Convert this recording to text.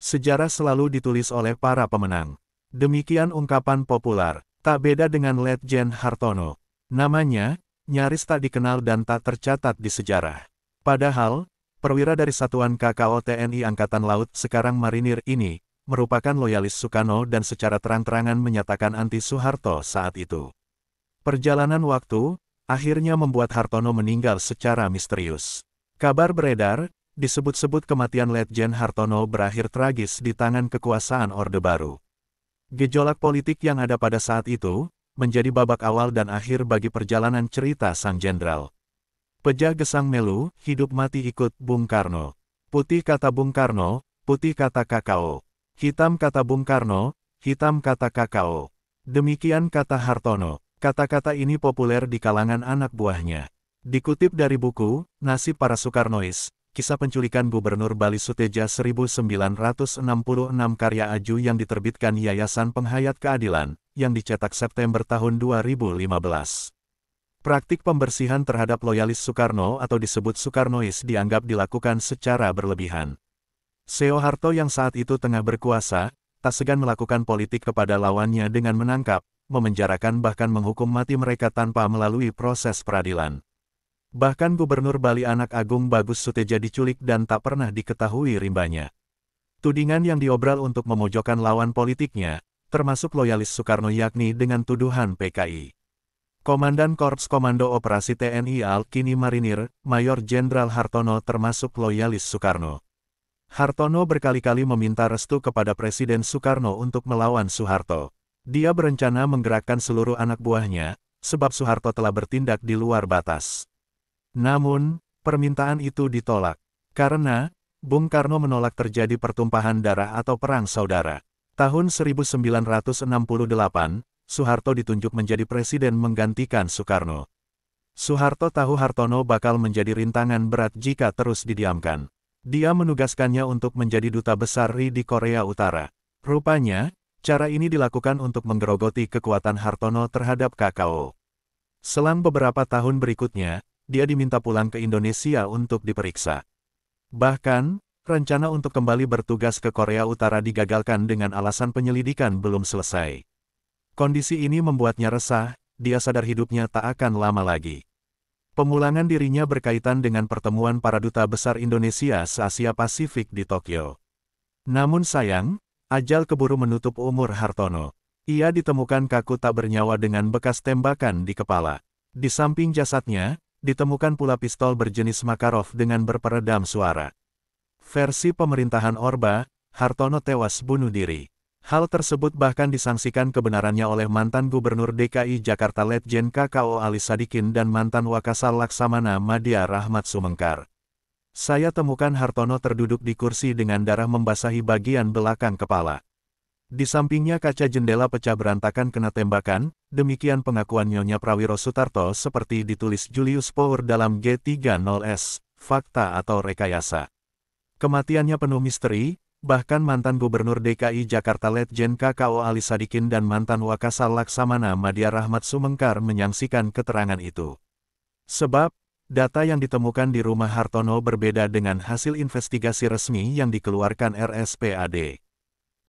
Sejarah selalu ditulis oleh para pemenang. Demikian ungkapan populer, tak beda dengan Letjen Hartono. Namanya, nyaris tak dikenal dan tak tercatat di sejarah. Padahal, perwira dari Satuan KKO TNI Angkatan Laut sekarang Marinir ini, merupakan loyalis Sukarno dan secara terang-terangan menyatakan anti Soeharto saat itu. Perjalanan waktu, akhirnya membuat Hartono meninggal secara misterius. Kabar beredar, disebut-sebut kematian Letjen Hartono berakhir tragis di tangan kekuasaan Orde Baru. Gejolak politik yang ada pada saat itu, menjadi babak awal dan akhir bagi perjalanan cerita sang jenderal. Pejah gesang melu, hidup mati ikut Bung Karno. Putih kata Bung Karno, putih kata KKO. Hitam kata Bung Karno, hitam kata KKO. Demikian kata Hartono. Kata-kata ini populer di kalangan anak buahnya. Dikutip dari buku, Nasib Para Soekarnois, Kisah Penculikan Gubernur Bali Suteja 1966 karya Aju yang diterbitkan Yayasan Penghayat Keadilan, yang dicetak September tahun 2015. Praktik pembersihan terhadap loyalis Soekarno atau disebut Soekarnois dianggap dilakukan secara berlebihan. Soeharto yang saat itu tengah berkuasa, tak segan melakukan politik kepada lawannya dengan menangkap, memenjarakan bahkan menghukum mati mereka tanpa melalui proses peradilan. Bahkan Gubernur Bali Anak Agung Bagus Suteja diculik dan tak pernah diketahui rimbanya. Tudingan yang diobral untuk memojokkan lawan politiknya, termasuk loyalis Soekarno yakni dengan tuduhan PKI. Komandan Korps Komando Operasi TNI kini Marinir, Mayor Jenderal Hartono termasuk loyalis Soekarno. Hartono berkali-kali meminta restu kepada Presiden Soekarno untuk melawan Soeharto. Dia berencana menggerakkan seluruh anak buahnya, sebab Soeharto telah bertindak di luar batas. Namun, permintaan itu ditolak. Karena, Bung Karno menolak terjadi pertumpahan darah atau perang saudara. Tahun 1968, Soeharto ditunjuk menjadi presiden menggantikan Soekarno. Soeharto tahu Hartono bakal menjadi rintangan berat jika terus didiamkan. Dia menugaskannya untuk menjadi duta besar RI di Korea Utara. Rupanya, cara ini dilakukan untuk menggerogoti kekuatan Hartono terhadap KKO. Selang beberapa tahun berikutnya, dia diminta pulang ke Indonesia untuk diperiksa. Bahkan, rencana untuk kembali bertugas ke Korea Utara digagalkan dengan alasan penyelidikan belum selesai. Kondisi ini membuatnya resah, dia sadar hidupnya tak akan lama lagi. Pemulangan dirinya berkaitan dengan pertemuan para duta besar Indonesia se-Asia Pasifik di Tokyo. Namun sayang, ajal keburu menutup umur Hartono. Ia ditemukan kaku tak bernyawa dengan bekas tembakan di kepala. Di samping jasadnya, ditemukan pula pistol berjenis Makarov dengan berperedam suara. Versi pemerintahan Orba, Hartono tewas bunuh diri. Hal tersebut bahkan disangsikan kebenarannya oleh mantan Gubernur DKI Jakarta Letjen KKO Ali Sadikin dan mantan Wakasal Laksamana Madya Rahmat Sumengkar. Saya temukan Hartono terduduk di kursi dengan darah membasahi bagian belakang kepala. Di sampingnya kaca jendela pecah berantakan kena tembakan, demikian pengakuan Nyonya Prawiro Sutarto seperti ditulis Julius Power dalam G30S, Fakta atau Rekayasa. Kematiannya penuh misteri. Bahkan mantan Gubernur DKI Jakarta Letjen KKO Ali Sadikin dan mantan Wakasal Laksamana Madya Rahmat Sumengkar menyaksikan keterangan itu. Sebab, data yang ditemukan di rumah Hartono berbeda dengan hasil investigasi resmi yang dikeluarkan RSPAD.